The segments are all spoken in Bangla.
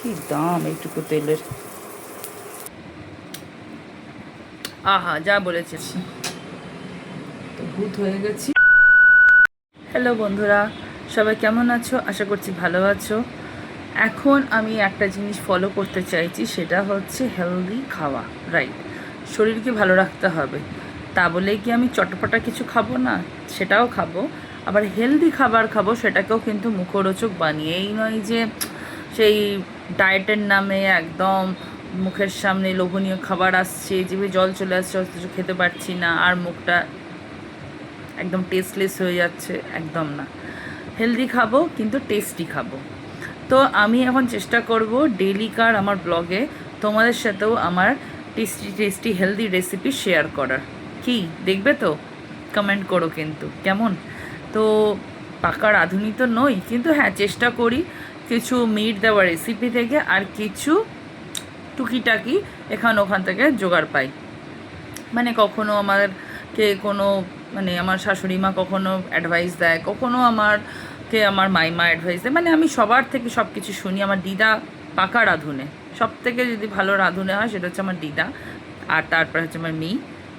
কি দাম এইটুকু তেলের। আহা, যা বলেছি, তো ভূত হয়ে গেছি। হ্যালো বন্ধুরা, সবাই কেমন আছো? আশা করছি ভালো আছো। এখন আমি একটা জিনিস ফলো করতে চাইছি, সেটা হচ্ছে হেলদি খাওয়া। রাইট, শরীরকে ভালো রাখতে হবে। তা বলে কি আমি চটপটা কিছু খাবো না, সেটাও খাবো। আবার হেলদি খাবার খাবো, সেটাকেও কিন্তু মুখরোচক বানিয়ে। এই নয় যে সেই ডায়েটের নামে একদম মুখের সামনে লোভনীয় খাবার আসছে, জিভে জল চলে আসছে, অথচ খেতে পারছি না, আর মুখটা একদম টেস্টলেস হয়ে যাচ্ছে। একদম না, হেলদি খাবো কিন্তু টেস্টি খাবো। তো আমি এখন চেষ্টা করব ডেলিকার আমার ব্লগে তোমাদের সাথেও আমার tasty tasty healthy recipe share করার। কি দেখবে তো? কমেন্ট করো কিন্তু কেমন। তো পাকা রাঁধুনি তো নই, কিন্তু হ্যাঁ চেষ্টা করি কিছু মিট দেওয়া রেসিপি থেকে আর কিছু টুকিটাকি এখান ওখান থেকে জোগাড় পাই। মানে কখনো আমারকে কোনো, মানে আমার শাশুড়ি মা কখনো অ্যাডভাইস দেয়, কখনো আমারকে আমার মাইমা অ্যাডভাইস দেয়। মানে আমি সবার থেকে সব কিছু শুনি। আমার দিদা পাকা রাঁধুনে, সব থেকে যদি ভালো রাঁধুনে হয় সেটা হচ্ছে আমার দিদা। আর তারপরে হচ্ছে আমার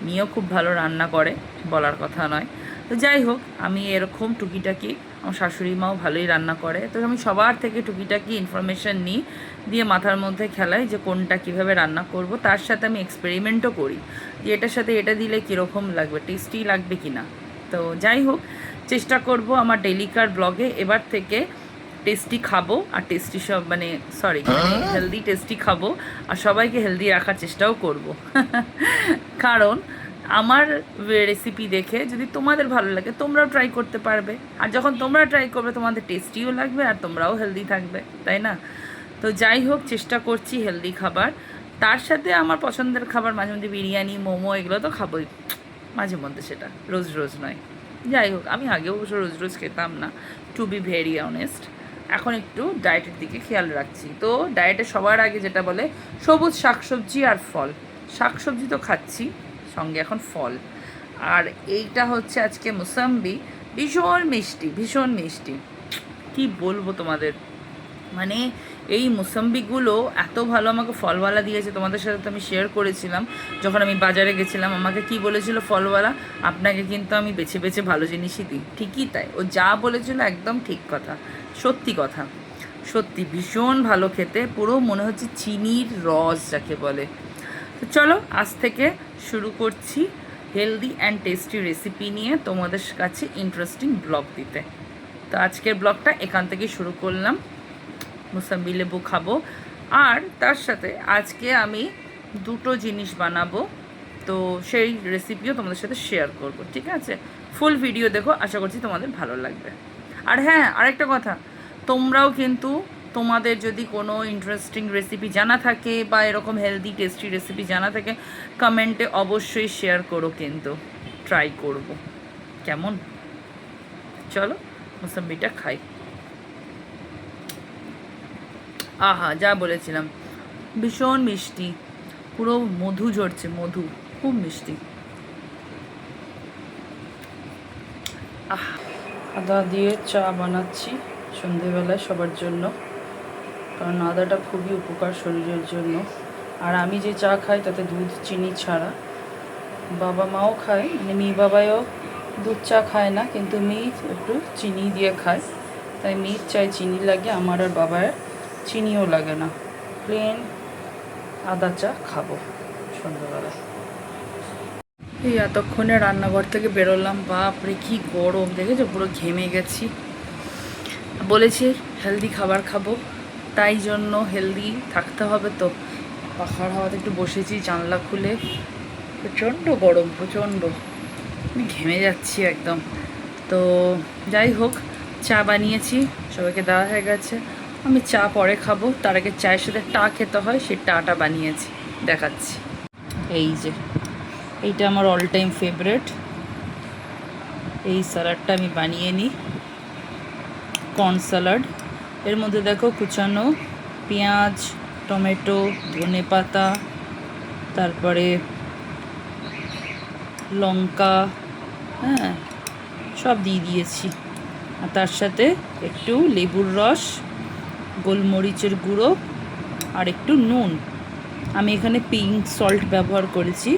মেয়েও খুব ভালো রান্না করে, বলার কথা নয়। তো যাই হোক, আমি এরকম টুকিটাকি, আমার শাশুড়ি মাও ভালোই রান্না করে, তো আমি সবার থেকে টুকিটাকি ইনফরমেশান নিই, দিয়ে মাথার মধ্যে খেলাই যে কোনটা কীভাবে রান্না করব। তার সাথে আমি এক্সপেরিমেন্টও করি যে এটার সাথে এটা দিলে কীরকম লাগবে, টেস্টি লাগবে কি না। তো যাই হোক, চেষ্টা করব আমার ডেলিকার ব্লগে এবার থেকে টেস্টি খাবো, আর টেস্টি সব মানে সরি হেলদি টেস্টি খাবো, আর সবাইকে হেলদি রাখার চেষ্টাও করব। কারণ আমার রেসিপি দেখে যদি তোমাদের ভালো লাগে, তোমরাও ট্রাই করতে পারবে। আর যখন তোমরা ট্রাই করবে, তোমাদের টেস্টিও লাগবে আর তোমরাও হেলদি থাকবে, তাই না? তো যাই হোক, চেষ্টা করছি হেলদি খাবার। তার সাথে আমার পছন্দের খাবার মাঝে মধ্যে বিরিয়ানি, মোমো, এগুলো তো খাবোই মাঝে মধ্যে, সেটা রোজ রোজ নয়। যাই হোক, আমি আগেও অবশ্য রোজ রোজ খেতাম না, টু বি ভেরি অনেস্ট। এখন একটু ডায়েটের দিকে খেয়াল রাখছি। তো ডায়েটে সবার আগে যেটা বলে, সবুজ শাকসবজি আর ফল। শাকসবজি তো খাচ্ছি, সঙ্গে এখন ফল। আর এইটা হচ্ছে আজকে মুসাম্বি, ভীষণ মিষ্টি, ভীষণ মিষ্টি। কি বলবো তোমাদের, মানে এই মুসাম্বিগুলো এত ভালো আমাকে ফলওয়ালা দিয়েছে। তোমাদের সাথে তো আমি শেয়ার করেছিলাম, যখন আমি বাজারে গেছিলাম আমাকে কি বলেছিল ফলওয়ালা, আপনাকে কিন্তু আমি বেছে বেছে ভালো জিনিসই দিই। ঠিকই তাই, ও যা বলেছিল একদম ঠিক কথা, সত্যি কথা। সত্যি ভীষণ ভালো খেতে, পুরো মনে হচ্ছে চিনির রস যাকে বলে। তো চলো আজ থেকে শুরু করছি হেলদি অ্যান্ড টেস্টি রেসিপি নিয়ে তোমাদের কাছে ইন্টারেস্টিং ব্লগ দিতে। তো আজকের ব্লগটা এখান থেকেই শুরু করলাম। মুসাম্বি লেবু খাবো, আর তার সাথে আজকে আমি দুটো জিনিস বানাবো, তো সেই রেসিপিও তোমাদের সাথে শেয়ার করব, ঠিক আছে? ফুল ভিডিও দেখো, আশা করছি তোমাদের ভালো লাগবে। আর হ্যাঁ, আরেকটা কথা, তোমরাও কিন্তু তোমাদের যদি কোনো ইন্টারেস্টিং রেসিপি জানা থাকে বা এরকম হেলদি টেস্টি রেসিপি জানা থাকে, কমেন্টে অবশ্যই শেয়ার করো, কিন্তু ট্রাই করব। কেমন? চলো মুসাম্বিটা খাই। আহা, যা বলেছিলাম, ভীষণ মিষ্টি, পুরো মধু ঝরছে, মধু, খুব মিষ্টি। আদা দিয়ে চা বানাচ্ছি সন্ধেবেলায় সবার জন্য, কারণ আদাটা খুবই উপকার শরীরের জন্য। আর আমি যে চা খাই তাতে দুধ চিনি ছাড়া। বাবা মাও খায়, মানে মেয়ে বাবাও দুধ চা খায় না, কিন্তু মেয়ে একটু চিনি দিয়ে খায়, তাই মেয়ের চায় চিনি লাগে, আমার আর বাবার চিনিও লাগে না, প্লেন আদা চা খাবো সন্ধ্যাবেলায়। এই এতক্ষণে রান্নাঘর থেকে বেরোলাম, বাপরে কি গরম দেখেছো, পুরো ঘেমে গেছি। বলেছি হেলদি খাবার খাবো, তাই জন্য হেলদি থাকতে হবে। তো পাখার হাওয়াতে একটু বসেছি জানলা খুলে, প্রচণ্ড গরম, প্রচণ্ড, আমি ঘেমে যাচ্ছি একদম। তো যাই হোক, চা বানিয়েছি, সবাইকে দেওয়া হয়ে গেছে। আমি চা পরে খাবো, তার আগে চায়ের সাথে টা খেতে হয়, সেই টাটা বানিয়েছি, দেখাচ্ছি। এই যে এইটা আমার অল টাইম ফেভারেট, এই স্যালাডটা আমি বানিয়ে নিই, কর্ন স্যালাড। এর মধ্যে দেখো কুচানো পেঁয়াজ, টমেটো, ধনে পাতা, তারপরে লঙ্কা, হ্যাঁ সব দিয়ে দিয়েছি। আর তার সাথে একটু লেবুর রস, গোলমরিচের গুঁড়ো, আর একটু নুন। আমি এখানে পিঙ্ক সল্ট ব্যবহার করেছি,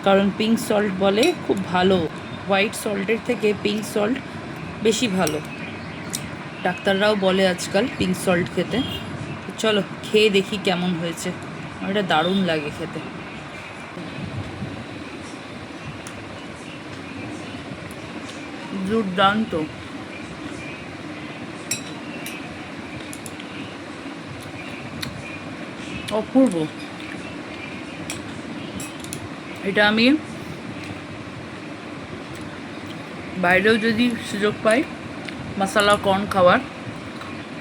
কারণ পিঙ্ক সল্ট বলে খুব ভালো, হোয়াইট সল্টের থেকে পিঙ্ক সল্ট বেশি ভালো। ডাক্তাররাও বলে আজকাল পিঙ্ক সল্ট খেতে। চলো খেয়ে দেখি কেমন হয়েছে। আমার এটা দারুণ লাগে খেতে। দুর্দান্ত। অপূর্ব। এটা আমি বাইরেও যদি সুযোগ পাই মশলা কর্ন খাওয়ার,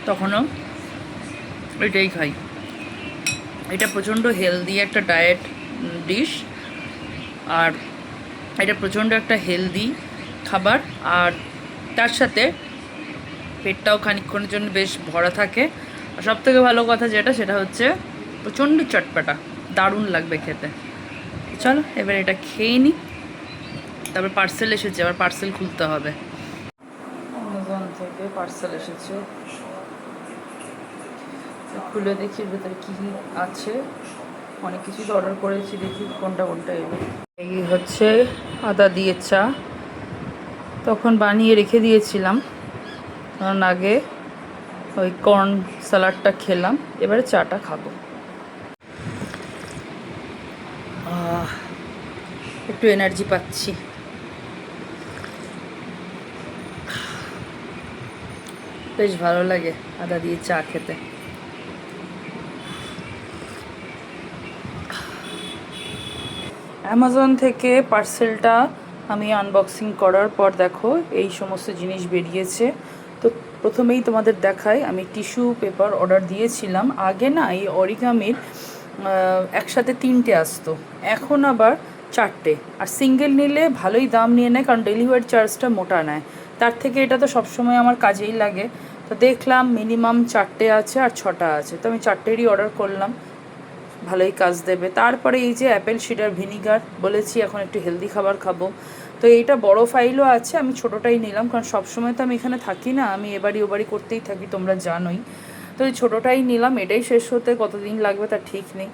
তখনও এটাই খাই। এটা প্রচণ্ড হেলদি একটা ডায়েট ডিশ, আর এটা প্রচণ্ড একটা হেলদি খাবার, আর তার সাথে পেটটাও খানিকক্ষণের জন্য বেশ ভরা থাকে। আর সবথেকে ভালো কথা যেটা, সেটা হচ্ছে প্রচণ্ড চটপাটা, দারুণ লাগবে খেতে। চলো এবার এটা খেয়ে নিই, তারপর পার্সেল এসেছে, আবার পার্সেল খুলতে হবে। অ্যামাজন থেকে পার্সেল এসেছে, খুলে দেখি ভেতরে কী কী আছে। অনেক কিছুই তো অর্ডার করেছি, দেখি কোনটা কোনটা এলো। এই হচ্ছে আদা দিয়ে চা, তখন বানিয়ে রেখে দিয়েছিলাম, কারণ আগে ওই কর্ন স্যালাডটা খেলাম, এবারে চাটা খাবো। একটু এনার্জি পাচ্ছি। বেশ ভালো লাগে আদা দিয়ে চা খেতে। অ্যামাজন থেকে পার্সেলটা আমি আনবক্সিং করার পর দেখো এই সমস্ত জিনিস বেরিয়েছে। তো প্রথমেই তোমাদের দেখাই, আমি টিস্যু পেপার অর্ডার দিয়েছিলাম। আগে না এই অরিগামির একসাথে 3টে আসতো, এখন আবার 4টে, আর সিঙ্গেল নিলে ভালোই দাম নিয়ে নেয়, কারণ ডেলিভারি চার্জটা মোটা নেয়। তার থেকে এটা তো সবসময় আমার কাজেই লাগে। তো দেখলাম মিনিমাম 4টে আছে আর 6টা আছে, তো আমি 4টেরই অর্ডার করলাম, ভালোই কাজ দেবে। তারপরে এই যে অ্যাপেল সিডার ভিনিগার বলেছি, এখন একটু হেলদি খাবার খাবো, তো এইটা বড় ফাইলও আছে, আমি ছোটোটাই নিলাম, কারণ সবসময় তো আমি এখানে থাকি না, আমি এবারই ওবারই করতেই থাকি, তোমরা জানোই। তো এই ছোটোটাই নিলাম, এটাই শেষ হতে কতদিন লাগবে তার ঠিক নেই।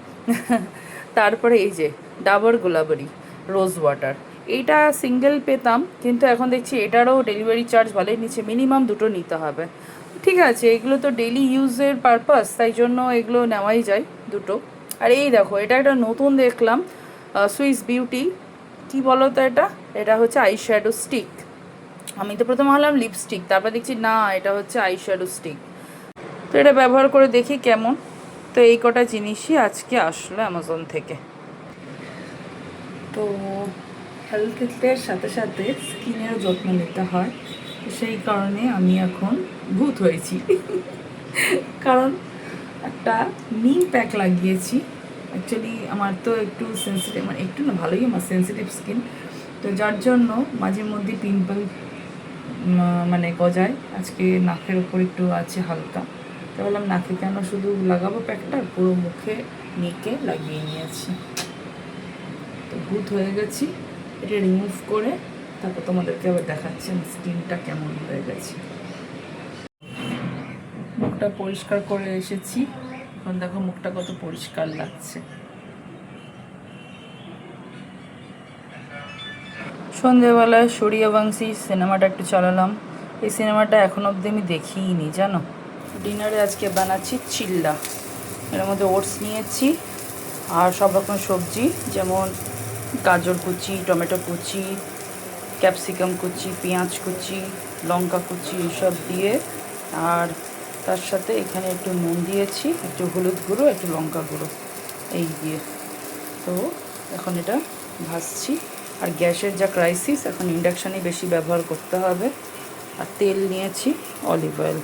তারপরে এই যে ডাবর গোলাবারি রোজ ওয়াটার, এইটা সিঙ্গেল পেতাম, কিন্তু এখন দেখছি এটারও ডেলিভারি চার্জ ভালোই নিচ্ছে, মিনিমাম 2টো নিতে হবে। ঠিক আছে, এগুলো তো ডেলি ইউজের পারপাস, তাই জন্য এগুলো নেওয়াই যায় 2টো। আর এই দেখো, এটা একটা নতুন দেখলাম, সুইস বিউটি, কি বলো তো এটা, এটা হচ্ছে আই শ্যাডো স্টিক। আমি তো প্রথমে ভাবলাম লিপস্টিক, তারপর দেখছি না, এটা হচ্ছে আই শ্যাডো স্টিক। তো এটা ব্যবহার করে দেখি কেমন। তো এই কটা জিনিসই আজকে আসলো অ্যামাজন থেকে। তো হেলথের সাথে সাথে স্কিনেরও যত্ন নিতে হয়, তো সেই কারণে আমি এখন ভূত হয়েছি। কারণ একটা নিম প্যাক লাগিয়েছি। অ্যাকচুয়ালি আমার তো একটু সেন্সিটিভ, মানে একটু না, ভালোই আমার সেন্সিটিভ স্কিন, তো যার জন্য মাঝে মধ্যে পিম্পল মানে গজায়। আজকে নাকের ওপর একটু আছে হালকা, তো বললাম নাকে কেন শুধু লাগাবো প্যাকটা, পুরো মুখে নিকে লাগিয়ে নিয়েছি। তো ভূত হয়ে গেছি, এটা রিমুভ করে তারপর তোমাদেরকে আবার দেখাচ্ছি আমার স্কিনটা কেমন হয়ে গেছে। মুখটা পরিষ্কার করে এসেছি, এখন দেখো মুখটা কত পরিষ্কার লাগছে। সন্ধেবেলায় সূর্যবংশী সিনেমাটা একটু চালালাম। এই সিনেমাটা এখন অবধি আমি দেখিইনি জানো। ডিনারে আজকে বানাচ্ছি চিল্লা, এর মধ্যে ওটস নিয়েছি আর সব রকম সবজি, যেমন গাজর কুচি, টমেটো কুচি, ক্যাপসিকাম কুচি, পেঁয়াজ কুচি, লঙ্কা কুচি, এইসব দিয়ে, আর তার সাথে এখানে একটু নুন দিয়েছি, একটু হলুদ গুঁড়ো, একটু লঙ্কা গুঁড়ো, এই দিয়ে। তো এখন এটা ভাজছি। আর গ্যাসের যা ক্রাইসিস, এখন ইন্ডাকশানই বেশি ব্যবহার করতে হবে। আর তেল নিয়েছি অলিভ অয়েল,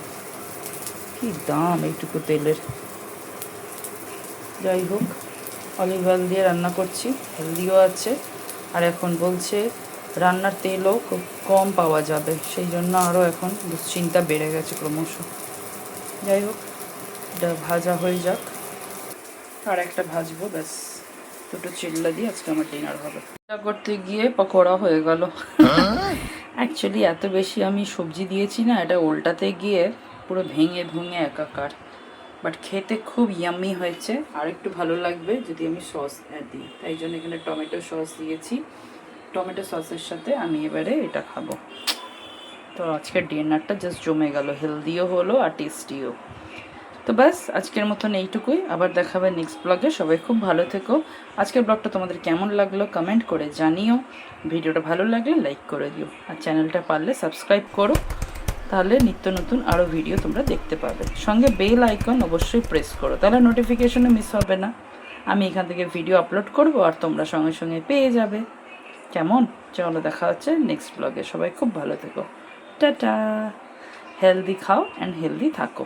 কী দাম এইটুকু তেলের। যাই হোক, অলিভ অয়েল দিয়ে রান্না করছি, হেলদিও আছে। আর এখন বলছে রান্নার তেলও খুব কম পাওয়া যাবে, সেই জন্য আরও এখন দুশ্চিন্তা বেড়ে গেছে ক্রমশ। যাই হোক, এটা ভাজা হয়ে যাক, আর একটা ভাজবো, ব্যাস। 2টো চিল্লা দিয়ে আজকে আমার ডিনার হবে। করতে গিয়ে পকোড়া হয়ে গেল। অ্যাকচুয়ালি এত বেশি আমি সবজি দিয়েছি না, এটা উল্টাতে গিয়ে পুরো ভেঙে ভেঙে একাকার। বাট খেতে খুব ইয়াম্মি হয়েছে। আর একটু ভালো লাগবে যদি আমি সস দিই, তাই জন্য এখানে টমেটো সস দিয়েছি। টমেটো সসের সাথে আমি এবারে এটা খাবো। তো আজকের ডিনারটা জাস্ট জমে গেল, হেলদিও হলো আর টেস্টিও। তো ব্যাস আজকের মতন এইটুকুই, আবার দেখাবে নেক্সট ব্লগে। সবাই খুব ভালো থেকো। আজকের ব্লগটা তোমাদের কেমন লাগলো কমেন্ট করে জানিও। ভিডিওটা ভালো লাগলে লাইক করে দিও, আর চ্যানেলটা পারলে সাবস্ক্রাইব করো, তাহলে নিত্য নতুন আরও ভিডিও তোমরা দেখতে পাবে। সঙ্গে বেল আইকন অবশ্যই প্রেস করো, তাহলে নোটিফিকেশনও মিস হবে না। আমি এখান থেকে ভিডিও আপলোড করব আর তোমরা সঙ্গে সঙ্গে পেয়ে যাবে। কেমন? চলো দেখা হচ্ছে নেক্সট ব্লগে। সবাই খুব ভালো থেকো। টাটা। হেলদি খাও অ্যান্ড হেলদি থাকো।